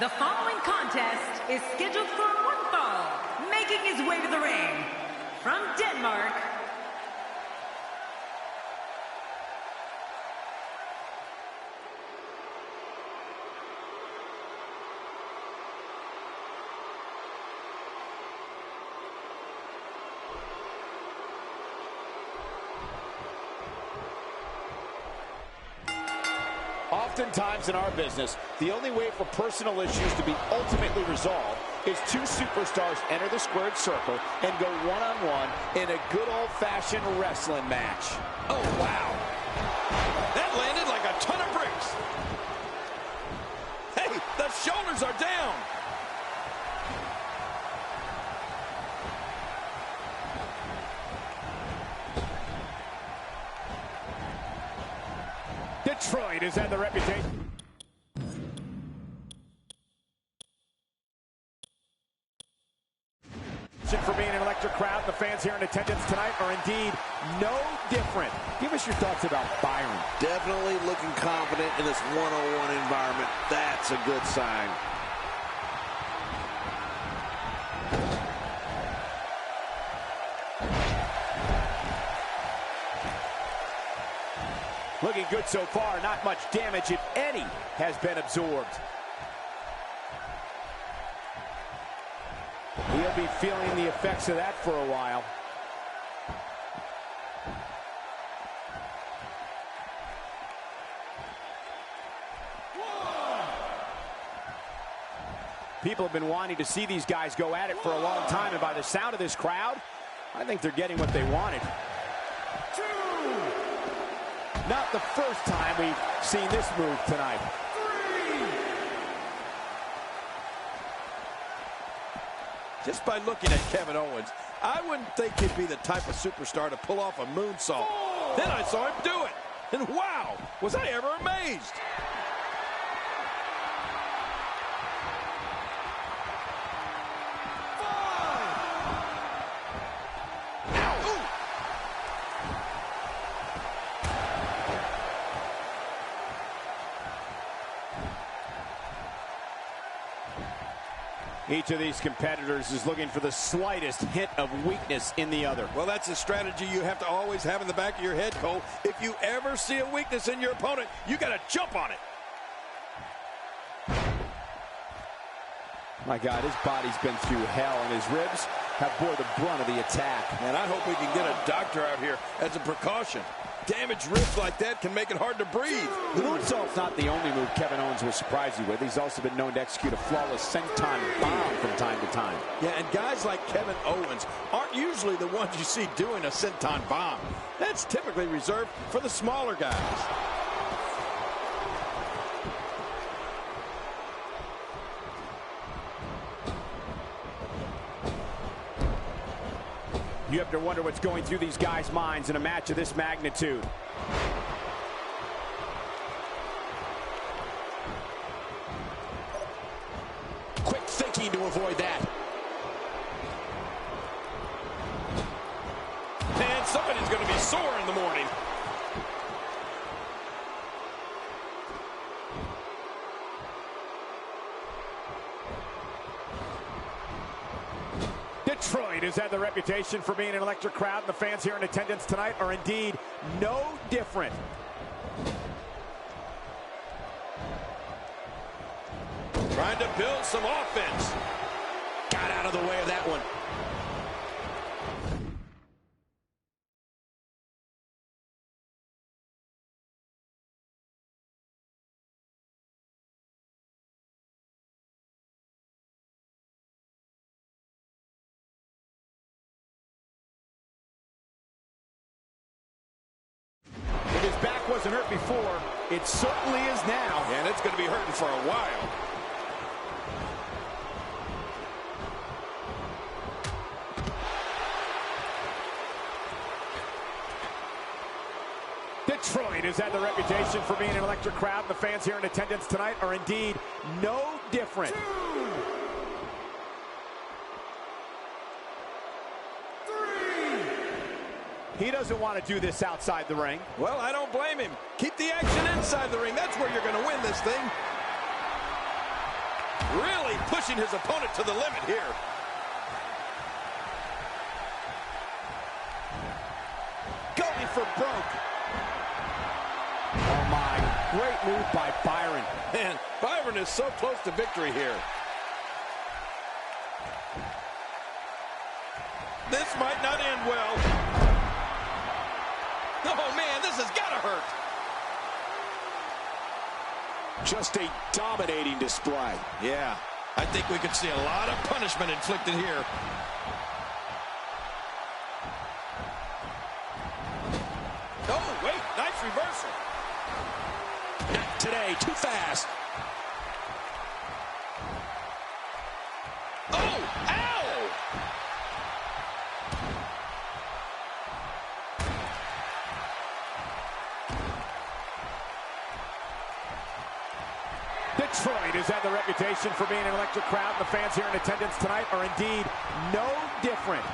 The following contest is scheduled for one fall. Making his way to the ring from Denmark, oftentimes in our business, the only way for personal issues to be ultimately resolved is two superstars enter the squared circle and go one-on-one in a good old-fashioned wrestling match. Oh, wow. That landed like a ton of bricks. Hey, the shoulders are down. Detroit has had the reputation for being an electric crowd. The fans here in attendance tonight are indeed no different. Give us your thoughts about Byron. Definitely looking confident in this one-on-one environment. That's a good sign. Looking good so far. Not much damage, if any, has been absorbed. He'll be feeling the effects of that for a while. People have been wanting to see these guys go at it for a long time, and by the sound of this crowd, I think they're getting what they wanted. Not the first time we've seen this move tonight. Just by looking at Kevin Owens, I wouldn't think he'd be the type of superstar to pull off a moonsault. Then I saw him do it, and wow, was I ever amazed. Each of these competitors is looking for the slightest hint of weakness in the other. Well, that's a strategy you have to always have in the back of your head, Cole. If you ever see a weakness in your opponent, you got to jump on it. My God, his body's been through hell, and his ribs have bore the brunt of the attack. And I hope we can get a doctor out here as a precaution. Damaged ribs like that can make it hard to breathe. The moonsault's not the only move Kevin Owens will surprise you with. He's also been known to execute a flawless senton bomb from time to time. Yeah, and guys like Kevin Owens aren't usually the ones you see doing a senton bomb. That's typically reserved for the smaller guys. You have to wonder what's going through these guys' minds in a match of this magnitude. Quick thinking to avoid that. And somebody's going to be sore in the morning. Detroit has had the reputation for being an electric crowd, and the fans here in attendance tonight are indeed no different. Trying to build some offense. Got out of the way of that one. If his back wasn't hurt before, it certainly is now. And it's going to be hurting for a while. Detroit has had the reputation for being an electric crowd. The fans here in attendance tonight are indeed no different. He doesn't want to do this outside the ring. Well, I don't blame him. Keep the action inside the ring. That's where you're going to win this thing. Really pushing his opponent to the limit here. Going for broke. Oh my, great move by Byron. Man, Byron is so close to victory here. This might not end well. Oh man, this has got to hurt. Just a dominating display. Yeah, I think we could see a lot of punishment inflicted here. Oh, wait, nice reversal. Not today, too fast. Oh, ow! Detroit has had the reputation for being an electric crowd, and the fans here in attendance tonight are indeed no different.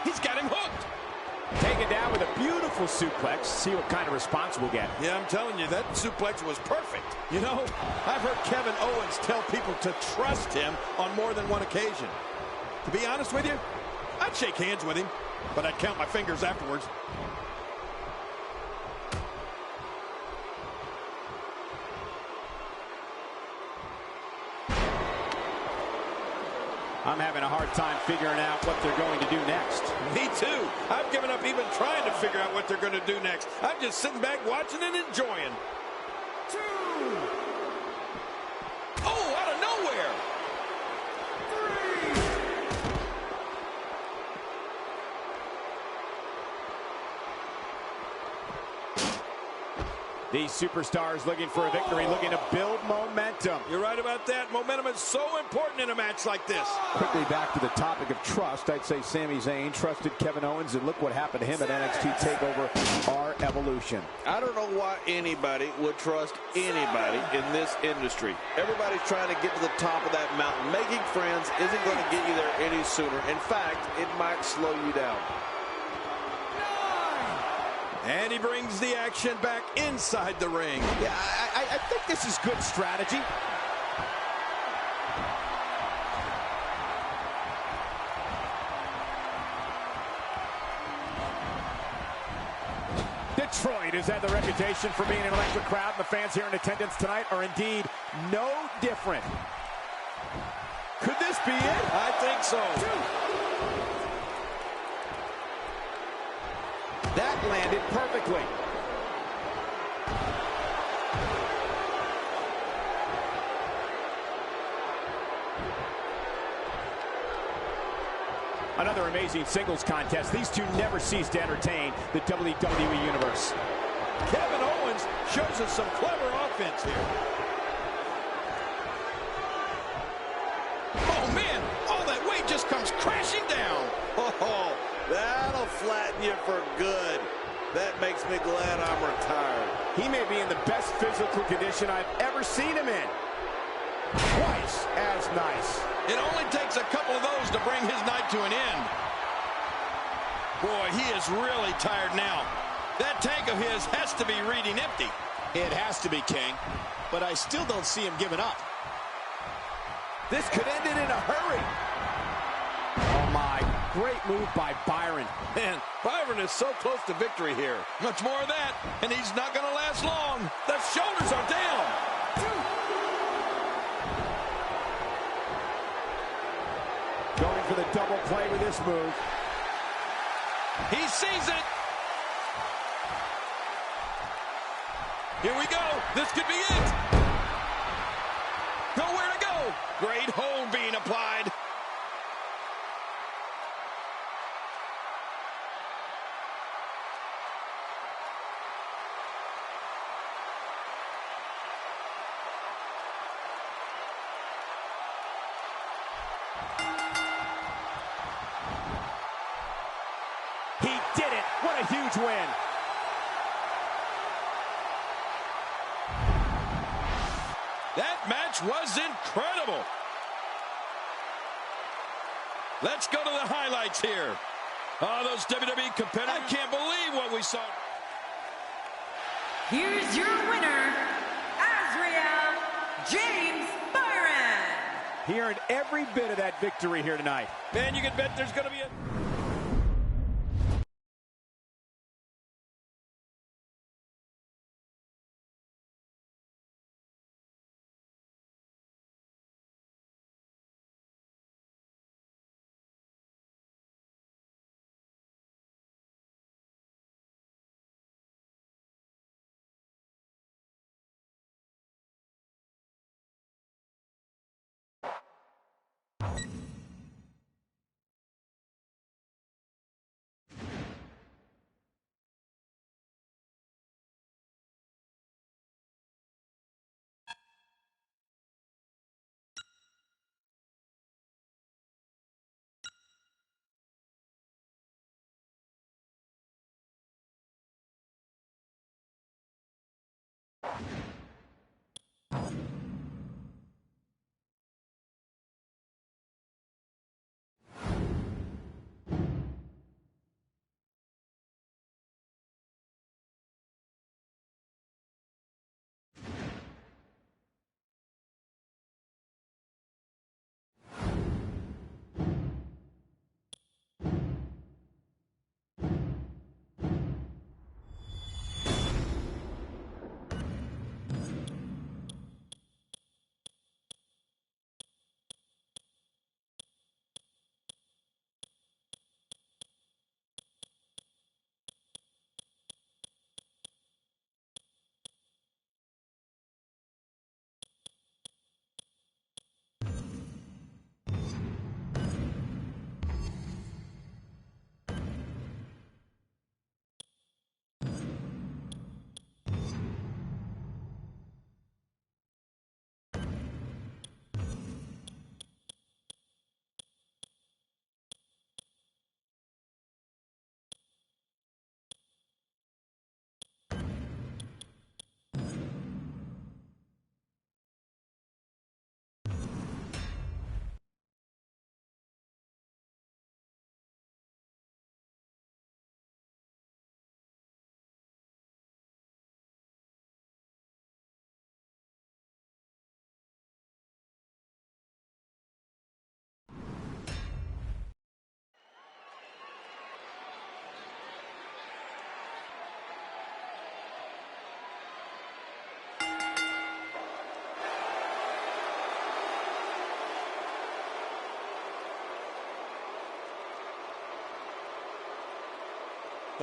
He's got him hooked. Taken down with a beautiful suplex. See what kind of response we'll get. Yeah, I'm telling you, that suplex was perfect. You know, I've heard Kevin Owens tell people to trust him on more than one occasion. To be honest with you, I'd shake hands with him, but I'd count my fingers afterwards. I'm having a hard time figuring out what they're going to do next. Me too. I've given up even trying to figure out what they're going to do next. I'm just sitting back watching and enjoying. 2. Oh, out of nowhere. 3. These superstars looking for a victory, looking to build momentum. You're right about that. Momentum is so important in a match like this. Quickly back to the topic of trust. I'd say Sami Zayn trusted Kevin Owens, and look what happened to him at NXT TakeOver Our Evolution. I don't know why anybody would trust anybody in this industry. Everybody's trying to get to the top of that mountain. Making friends isn't going to get you there any sooner. In fact, it might slow you down. And he brings the action back inside the ring. Yeah, I think this is good strategy. Detroit has had the reputation for being an electric crowd, and the fans here in attendance tonight are indeed no different. Could this be it? I think so. 2. That landed perfectly. Another amazing singles contest. These two never cease to entertain the WWE Universe. Kevin Owens shows us some clever offense here. Oh, man, all that weight just comes crashing down. Oh, that'll flatten you for good. That makes me glad I'm retired. He may be in the best physical condition I've ever seen him in. Twice as nice. It only takes a couple of those to bring his night to an end. Boy, he is really tired now. That tank of his has to be reading empty. It has to be, King, but I still don't see him giving up. This could end it in a hurry. Oh my, great move by Byron. Man, Byron is so close to victory here. Much more of that, and he's not going to last long. The shoulders are down. Going for the double play with this move. He sees it. Here we go. This could be it. Nowhere to go. Great hold being applied. He did it. What a huge win. That match was incredible. Let's go to the highlights here. Oh, those WWE competitors. I can't believe what we saw. Here's your winner, Azrael James Byron. He earned every bit of that victory here tonight. Man, you can bet there's going to be a...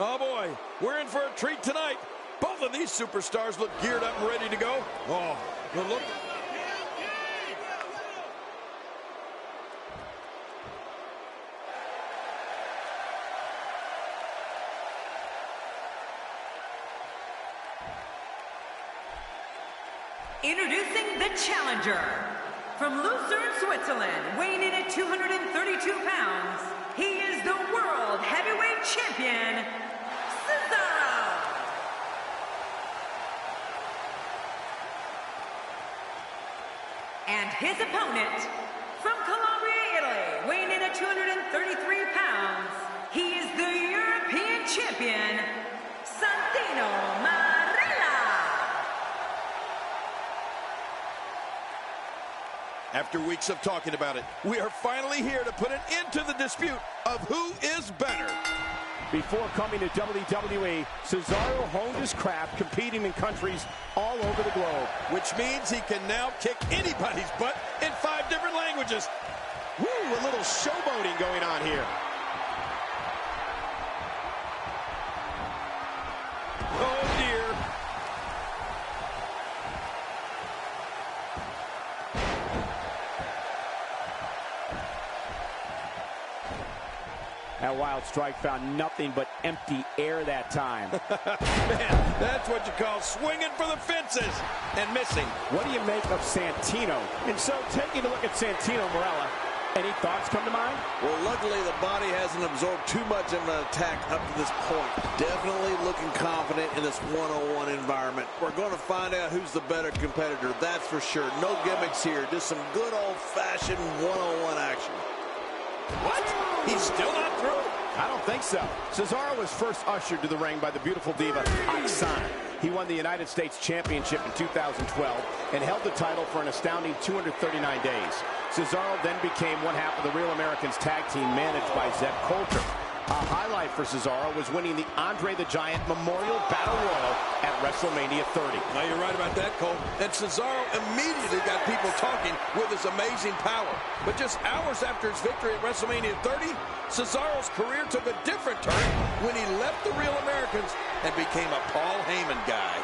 Oh, boy, we're in for a treat tonight. Both of these superstars look geared up and ready to go. Oh, good look. Introducing the challenger. From Lucerne, Switzerland, weighing in at 232 pounds, he is the World Heavyweight Champion, Cesaro. And his opponent, from Calabria, Italy, weighing in at 233 pounds, he is the European Champion, Santino Marella. After weeks of talking about it, we are finally here to put an end to the dispute of who is better. Before coming to WWE, Cesaro honed his craft competing in countries all over the globe. Which means he can now kick anybody's butt in 5 different languages. Woo, a little showboating going on here. Oh, dear. That wild strike found nothing but empty air that time. Man, that's what you call swinging for the fences and missing. What do you make of Santino? And so, taking a look at Santino Marella, any thoughts come to mind? Well, luckily the body hasn't absorbed too much of an attack up to this point. Definitely looking confident in this one-on-one environment. We're going to find out who's the better competitor, that's for sure. No gimmicks here, just some good old-fashioned one-on-one action. What? He's still not through? I don't think so. Cesaro was first ushered to the ring by the beautiful diva, Oksana. He won the United States Championship in 2012 and held the title for an astounding 239 days. Cesaro then became one half of the Real Americans tag team managed by Zeb Coulter. A highlight for Cesaro was winning the Andre the Giant Memorial Battle Royal at WrestleMania 30. Now, you're right about that, Cole. And Cesaro immediately got people talking with his amazing power. But just hours after his victory at WrestleMania 30, Cesaro's career took a different turn when he left the Real Americans and became a Paul Heyman guy.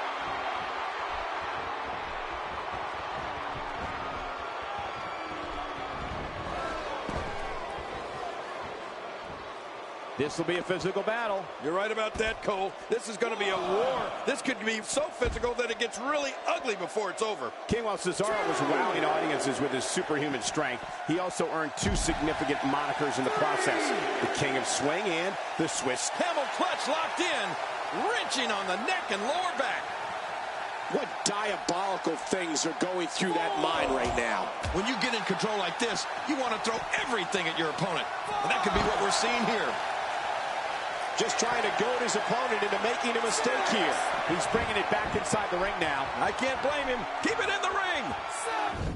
This will be a physical battle. You're right about that, Cole. This is going to be a war. This could be so physical that it gets really ugly before it's over. King, while Cesaro was wowing audiences with his superhuman strength, he also earned two significant monikers in the process. The King of Swing and the Swiss Camel clutch locked in, wrenching on the neck and lower back. What diabolical things are going through that mind right now? When you get in control like this, you want to throw everything at your opponent. And that could be what we're seeing here. Just trying to goad his opponent into making a mistake here. He's bringing it back inside the ring now. I can't blame him. Keep it in the ring.